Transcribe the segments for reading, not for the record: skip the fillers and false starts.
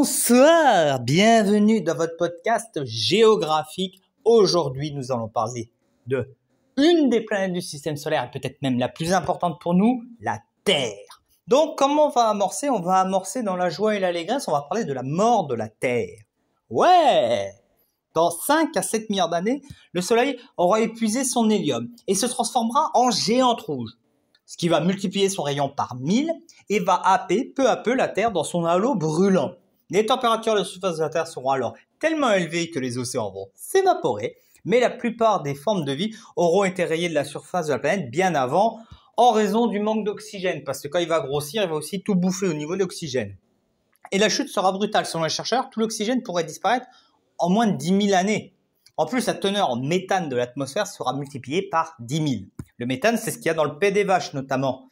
Bonsoir, bienvenue dans votre podcast géographique. Aujourd'hui, nous allons parler de une des planètes du système solaire et peut-être même la plus importante pour nous, la Terre. Donc, comment on va amorcer? On va amorcer dans la joie et l'allégresse, on va parler de la mort de la Terre. Ouais! Dans 5 à 7 milliards d'années, le Soleil aura épuisé son hélium et se transformera en géante rouge, ce qui va multiplier son rayon par 1000 et va happer peu à peu la Terre dans son halo brûlant. Les températures de la surface de la Terre seront alors tellement élevées que les océans vont s'évaporer, mais la plupart des formes de vie auront été rayées de la surface de la planète bien avant en raison du manque d'oxygène, parce que quand il va grossir, il va aussi tout bouffer au niveau de l'oxygène. Et la chute sera brutale. Selon les chercheurs, tout l'oxygène pourrait disparaître en moins de 10 000 années. En plus, la teneur en méthane de l'atmosphère sera multipliée par 10 000. Le méthane, c'est ce qu'il y a dans le paix des vaches notamment.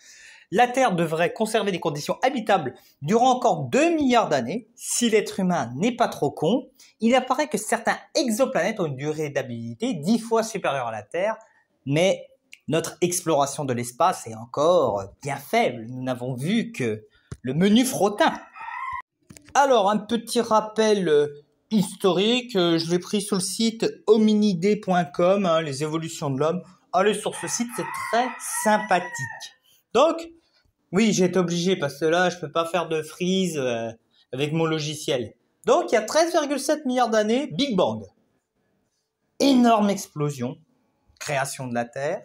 La Terre devrait conserver des conditions habitables durant encore 2 milliards d'années. Si l'être humain n'est pas trop con, il apparaît que certains exoplanètes ont une durée d'habitabilité 10 fois supérieure à la Terre, mais notre exploration de l'espace est encore bien faible. Nous n'avons vu que le menu frottin. Alors, un petit rappel historique, je l'ai pris sur le site hominidé.com, les évolutions de l'homme. Allez sur ce site, c'est très sympathique. Donc, oui, j'ai été obligé parce que là, je peux pas faire de freeze avec mon logiciel. Donc, il y a 13,7 milliards d'années, Big Bang. Énorme explosion, création de la Terre.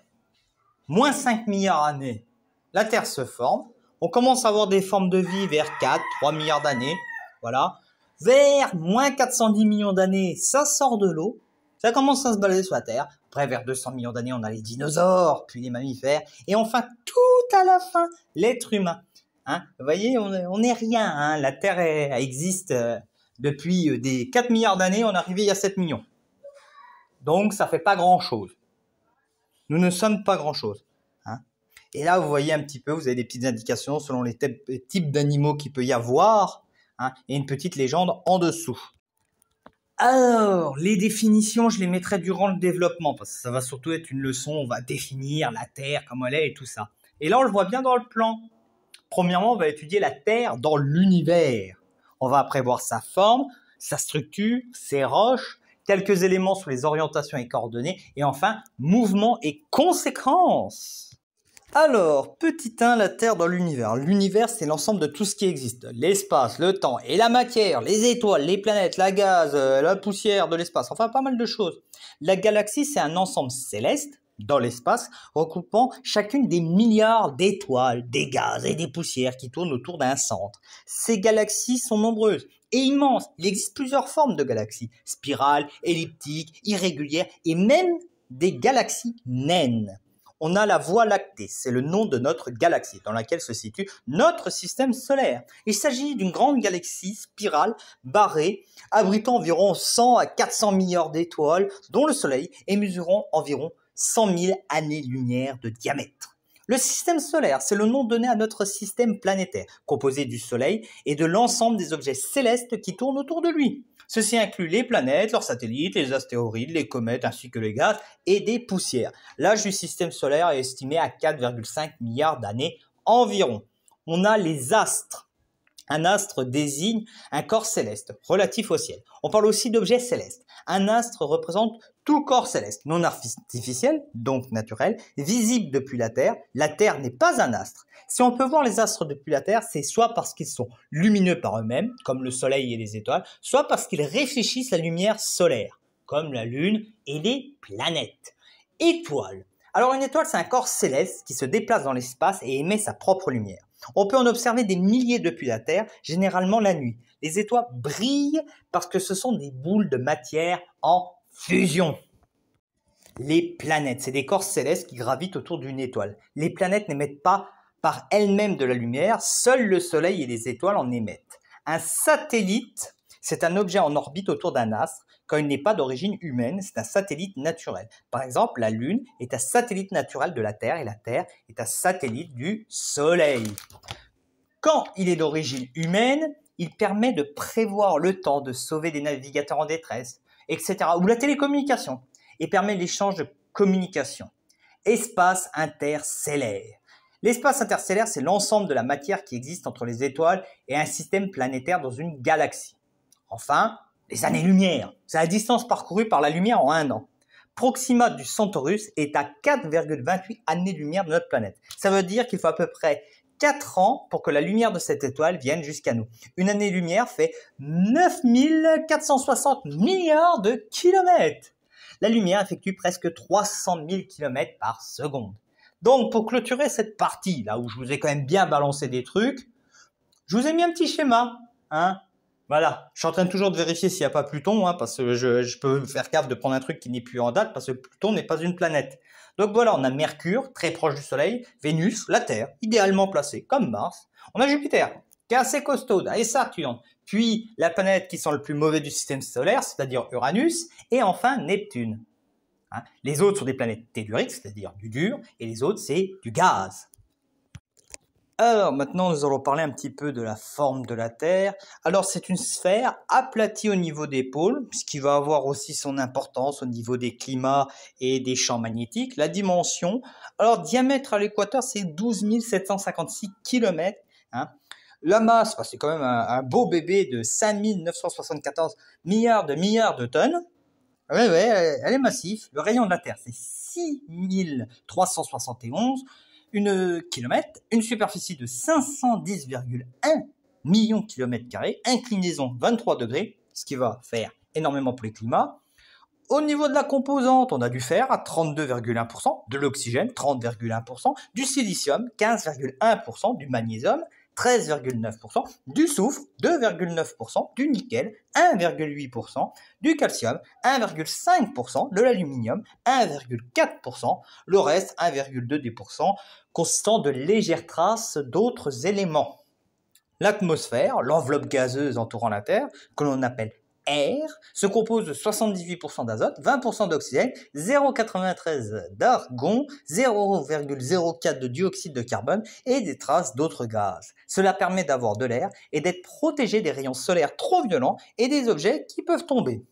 Moins 5 milliards d'années, la Terre se forme. On commence à avoir des formes de vie vers 4, 3 milliards d'années. Voilà. Vers moins 410 millions d'années, ça sort de l'eau. Ça commence à se balader sur la Terre. Après, vers 200 millions d'années, on a les dinosaures, puis les mammifères. Et enfin, tout à la fin, l'être humain. Hein, vous voyez, on n'est rien. Hein. La Terre existe depuis des 4 milliards d'années. On est arrivé il y a 7 millions. Donc, ça fait pas grand-chose. Nous ne sommes pas grand-chose. Hein. Et là, vous voyez un petit peu, vous avez des petites indications selon les types d'animaux qu'il peut y avoir. Hein, et une petite légende en dessous. Alors, les définitions, je les mettrai durant le développement, parce que ça va surtout être une leçon, on va définir la Terre, comme elle est et tout ça. Et là, on le voit bien dans le plan. Premièrement, on va étudier la Terre dans l'univers. On va après voir sa forme, sa structure, ses roches, quelques éléments sur les orientations et coordonnées, et enfin, mouvements et conséquences. Alors, petit 1, la Terre dans l'univers. L'univers, c'est l'ensemble de tout ce qui existe. L'espace, le temps et la matière, les étoiles, les planètes, la gaz, la poussière de l'espace, enfin pas mal de choses. La galaxie, c'est un ensemble céleste dans l'espace, regroupant chacune des milliards d'étoiles, des gaz et des poussières qui tournent autour d'un centre. Ces galaxies sont nombreuses et immenses. Il existe plusieurs formes de galaxies, spirales, elliptiques, irrégulières et même des galaxies naines. On a la Voie lactée, c'est le nom de notre galaxie dans laquelle se situe notre système solaire. Il s'agit d'une grande galaxie spirale barrée, abritant environ 100 à 400 milliards d'étoiles, dont le Soleil, et mesurant environ 100 000 années-lumière de diamètre. Le système solaire, c'est le nom donné à notre système planétaire, composé du Soleil et de l'ensemble des objets célestes qui tournent autour de lui. Ceci inclut les planètes, leurs satellites, les astéroïdes, les comètes ainsi que les gaz et des poussières. L'âge du système solaire est estimé à 4,5 milliards d'années environ. On a les astres. Un astre désigne un corps céleste relatif au ciel. On parle aussi d'objets célestes. Un astre représente tout corps céleste, non artificiel, donc naturel, visible depuis la Terre. La Terre n'est pas un astre. Si on peut voir les astres depuis la Terre, c'est soit parce qu'ils sont lumineux par eux-mêmes, comme le Soleil et les étoiles, soit parce qu'ils réfléchissent la lumière solaire, comme la Lune et les planètes. Étoiles. Alors une étoile, c'est un corps céleste qui se déplace dans l'espace et émet sa propre lumière. On peut en observer des milliers depuis la Terre, généralement la nuit. Les étoiles brillent parce que ce sont des boules de matière en fusion. Les planètes, c'est des corps célestes qui gravitent autour d'une étoile. Les planètes n'émettent pas par elles-mêmes de la lumière, seul le Soleil et les étoiles en émettent. Un satellite, c'est un objet en orbite autour d'un astre. Quand il n'est pas d'origine humaine, c'est un satellite naturel. Par exemple, la Lune est un satellite naturel de la Terre et la Terre est un satellite du Soleil. Quand il est d'origine humaine, il permet de prévoir le temps, de sauver des navigateurs en détresse, etc. ou la télécommunication et permet l'échange de communication. Espace interstellaire. L'espace interstellaire, c'est l'ensemble de la matière qui existe entre les étoiles et un système planétaire dans une galaxie. Enfin, les années-lumière, c'est la distance parcourue par la lumière en 1 an. Proxima du Centaurus est à 4,28 années-lumière de notre planète. Ça veut dire qu'il faut à peu près 4 ans pour que la lumière de cette étoile vienne jusqu'à nous. Une année-lumière fait 9460 milliards de kilomètres. La lumière effectue presque 300 000 km par seconde. Donc, pour clôturer cette partie, là où je vous ai quand même bien balancé des trucs, je vous ai mis un petit schéma, hein. Voilà, je suis en train toujours de vérifier s'il n'y a pas Pluton, hein, parce que je peux faire gaffe de prendre un truc qui n'est plus en date, parce que Pluton n'est pas une planète. Donc voilà, on a Mercure, très proche du Soleil, Vénus, la Terre, idéalement placée, comme Mars. On a Jupiter, qui est assez costaud, et Saturne, puis la planète qui sent le plus mauvais du système solaire, c'est-à-dire Uranus, et enfin Neptune. Hein. Les autres sont des planètes telluriques, c'est-à-dire du dur, et les autres, c'est du gaz. Alors maintenant, nous allons parler un petit peu de la forme de la Terre. Alors c'est une sphère aplatie au niveau des pôles, ce qui va avoir aussi son importance au niveau des climats et des champs magnétiques. La dimension, alors diamètre à l'équateur, c'est 12 756 km. Hein. La masse, c'est quand même un beau bébé de 5 974 milliards de tonnes. Ouais, elle est massive. Le rayon de la Terre, c'est 6 371 km, une superficie de 510,1 millions de kilomètres carrés, inclinaison 23 degrés, ce qui va faire énormément pour les climats. Au niveau de la composante, on a du fer à 32,1%, de l'oxygène 30,1%, du silicium 15,1%, du magnésium 13,9%, du soufre 2,9%, du nickel 1,8%, du calcium 1,5%, de l'aluminium 1,4%, le reste 1,2%, consistant de légères traces d'autres éléments. L'atmosphère, l'enveloppe gazeuse entourant la Terre, que l'on appelle air, se compose de 78% d'azote, 20% d'oxygène, 0,93 d'argon, 0,04 de dioxyde de carbone et des traces d'autres gaz. Cela permet d'avoir de l'air et d'être protégé des rayons solaires trop violents et des objets qui peuvent tomber.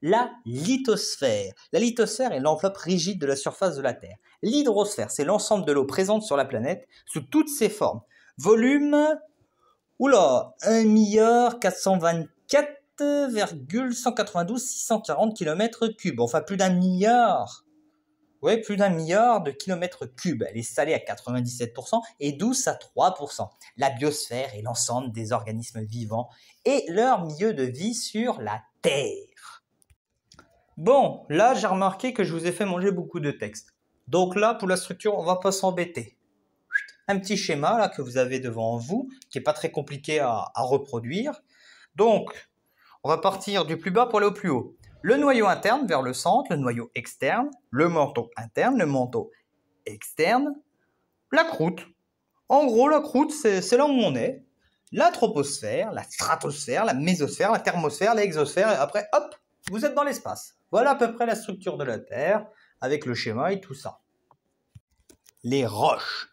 La lithosphère. La lithosphère est l'enveloppe rigide de la surface de la Terre. L'hydrosphère, c'est l'ensemble de l'eau présente sur la planète sous toutes ses formes. Volume, 1 424,192 640 km3. Enfin, plus d'1 milliard. Ouais, plus d'1 milliard de kilomètres cubes. Elle est salée à 97% et douce à 3%. La biosphère est l'ensemble des organismes vivants et leur milieu de vie sur la Terre. Bon, là, j'ai remarqué que je vous ai fait manger beaucoup de texte. Donc là, pour la structure, on va pas s'embêter. Un petit schéma là que vous avez devant vous, qui est pas très compliqué à reproduire. Donc, on va partir du plus bas pour aller au plus haut. Le noyau interne vers le centre, le noyau externe, le manteau interne, le manteau externe, la croûte. En gros, la croûte, c'est là où on est. La troposphère, la stratosphère, la mésosphère, la thermosphère, l'exosphère, et après, hop, vous êtes dans l'espace. Voilà à peu près la structure de la Terre, avec le schéma et tout ça. Les roches.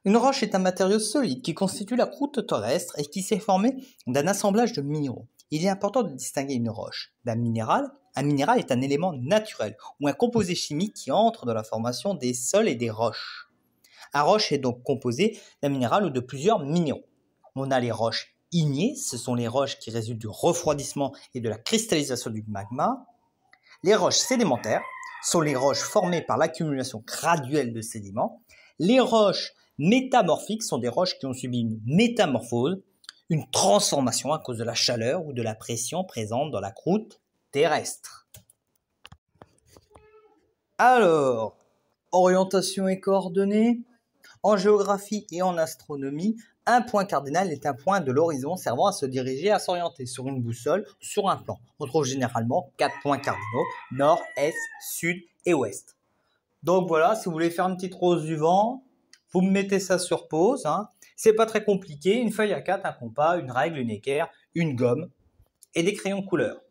Une roche est un matériau solide qui constitue la croûte terrestre et qui s'est formé d'un assemblage de minéraux. Il est important de distinguer une roche d'un minéral. Un minéral est un élément naturel ou un composé chimique qui entre dans la formation des sols et des roches. Un roche est donc composé d'un minéral ou de plusieurs minéraux. On a les roches ignées, ce sont les roches qui résultent du refroidissement et de la cristallisation du magma. Les roches sédimentaires sont les roches formées par l'accumulation graduelle de sédiments. Les roches métamorphiques sont des roches qui ont subi une métamorphose, une transformation à cause de la chaleur ou de la pression présente dans la croûte terrestre. Alors, orientation et coordonnées. En géographie et en astronomie, un point cardinal est un point de l'horizon servant à se diriger et à s'orienter sur une boussole, sur un plan. On trouve généralement 4 points cardinaux, nord, est, sud et ouest. Donc voilà, si vous voulez faire une petite rose du vent, vous me mettez ça sur pause. Hein. C'est pas très compliqué, une feuille à 4, un compas, une règle, une équerre, une gomme et des crayons de couleur.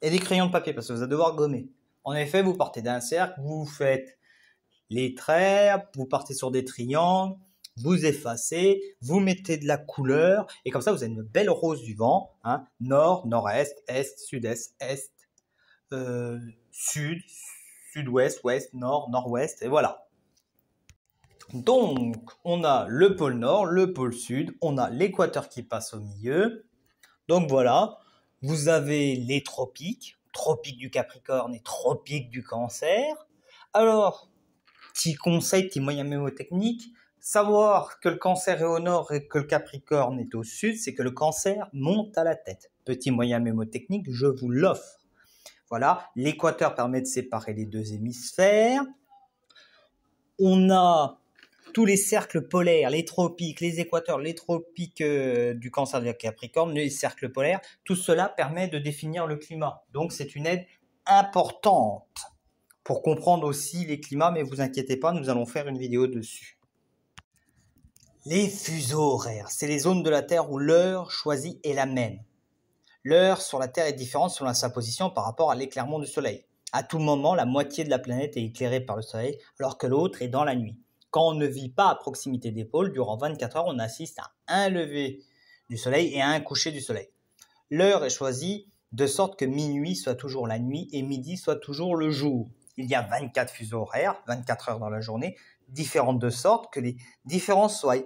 Et des crayons de papier parce que vous allez devoir gommer. En effet, vous partez d'un cercle, vous faites les traits, vous partez sur des triangles, vous effacez, vous mettez de la couleur et comme ça vous avez une belle rose du vent, hein, nord, nord-est, est, sud-est, est, sud, sud-ouest, ouest, nord, nord-ouest et voilà. Donc, on a le pôle Nord, le pôle Sud, on a l'équateur qui passe au milieu. Donc voilà, vous avez les tropiques, tropique du Capricorne et tropique du Cancer. Alors, petit conseil, petit moyen mémotechnique, savoir que le Cancer est au nord et que le Capricorne est au sud, c'est que le Cancer monte à la tête. Petit moyen mémotechnique, je vous l'offre. Voilà, l'équateur permet de séparer les deux hémisphères. On a tous les cercles polaires, les tropiques, les équateurs, les tropiques du Cancer et du Capricorne, les cercles polaires, tout cela permet de définir le climat. Donc c'est une aide importante pour comprendre aussi les climats, mais vous inquiétez pas, nous allons faire une vidéo dessus. Les fuseaux horaires, c'est les zones de la Terre où l'heure choisie est la même. L'heure sur la Terre est différente selon sa position par rapport à l'éclairement du Soleil. À tout moment, la moitié de la planète est éclairée par le Soleil, alors que l'autre est dans la nuit. Quand on ne vit pas à proximité des pôles, durant 24 heures, on assiste à un lever du Soleil et à un coucher du Soleil. L'heure est choisie de sorte que minuit soit toujours la nuit et midi soit toujours le jour. Il y a 24 fuseaux horaires, 24 heures dans la journée, différentes de sorte que les différences soient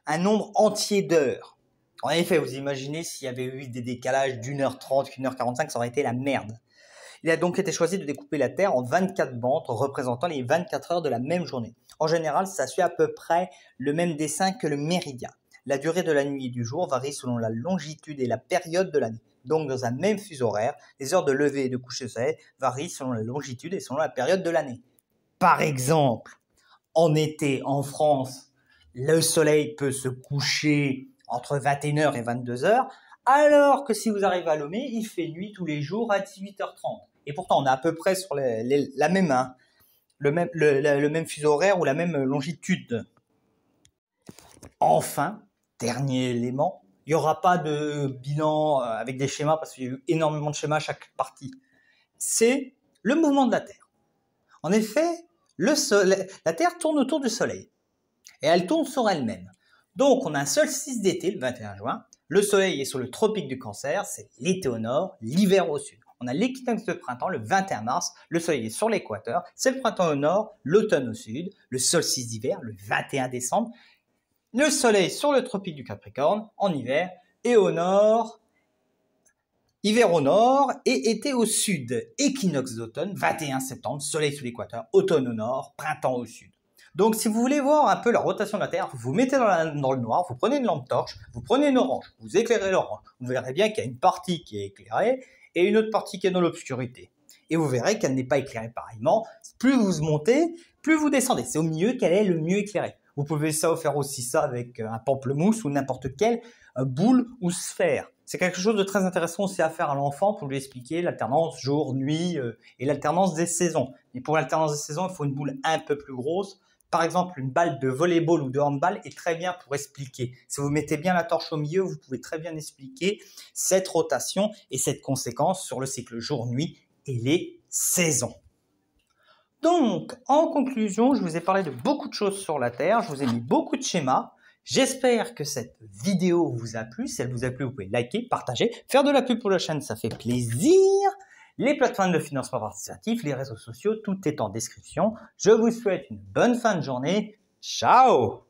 un nombre entier d'heures. En effet, vous imaginez s'il y avait eu des décalages d'1h30, 1h45, ça aurait été la merde. Il a donc été choisi de découper la Terre en 24 bandes représentant les 24 heures de la même journée. En général, ça suit à peu près le même dessin que le méridien. La durée de la nuit et du jour varie selon la longitude et la période de l'année. Donc, dans un même fuseau horaire, les heures de lever et de coucher du soleil varient selon la longitude et selon la période de l'année. Par exemple, en été, en France, le soleil peut se coucher entre 21h et 22h, alors que si vous arrivez à Lomé, il fait nuit tous les jours à 18h30. Et pourtant, on est à peu près sur la même, le même fuseau horaire ou la même longitude. Enfin, dernier élément, il n'y aura pas de bilan avec des schémas parce qu'il y a eu énormément de schémas à chaque partie. C'est le mouvement de la Terre. En effet, la Terre tourne autour du Soleil et elle tourne sur elle-même. Donc, on a un solstice d'été, le 21 juin. Le Soleil est sur le tropique du Cancer, c'est l'été au nord, l'hiver au sud. On a l'équinoxe de printemps, le 21 mars. Le Soleil est sur l'équateur, c'est le printemps au nord, l'automne au sud. Le solstice d'hiver, le 21 décembre. Le Soleil sur le tropique du Capricorne, en hiver, et au nord, hiver au nord et été au sud. Équinoxe d'automne, 21 septembre, Soleil sous l'équateur, automne au nord, printemps au sud. Donc, si vous voulez voir un peu la rotation de la Terre, vous vous mettez dans le noir, vous prenez une lampe torche, vous prenez une orange, vous éclairez l'orange. Vous verrez bien qu'il y a une partie qui est éclairée et une autre partie qui est dans l'obscurité. Et vous verrez qu'elle n'est pas éclairée pareillement. Plus vous montez, plus vous descendez. C'est au milieu qu'elle est le mieux éclairée. Vous pouvez faire aussi ça avec un pamplemousse ou n'importe quelle boule ou sphère. C'est quelque chose de très intéressant aussi à faire à l'enfant pour lui expliquer l'alternance jour-nuit et l'alternance des saisons. Et pour l'alternance des saisons, il faut une boule un peu plus grosse. Par exemple, une balle de volleyball ou de handball est très bien pour expliquer. Si vous mettez bien la torche au milieu, vous pouvez très bien expliquer cette rotation et cette conséquence sur le cycle jour-nuit et les saisons. Donc, en conclusion, je vous ai parlé de beaucoup de choses sur la Terre, je vous ai mis beaucoup de schémas. J'espère que cette vidéo vous a plu. Si elle vous a plu, vous pouvez liker, partager, faire de la pub pour la chaîne, ça fait plaisir. Les plateformes de financement participatif, les réseaux sociaux, tout est en description. Je vous souhaite une bonne fin de journée. Ciao!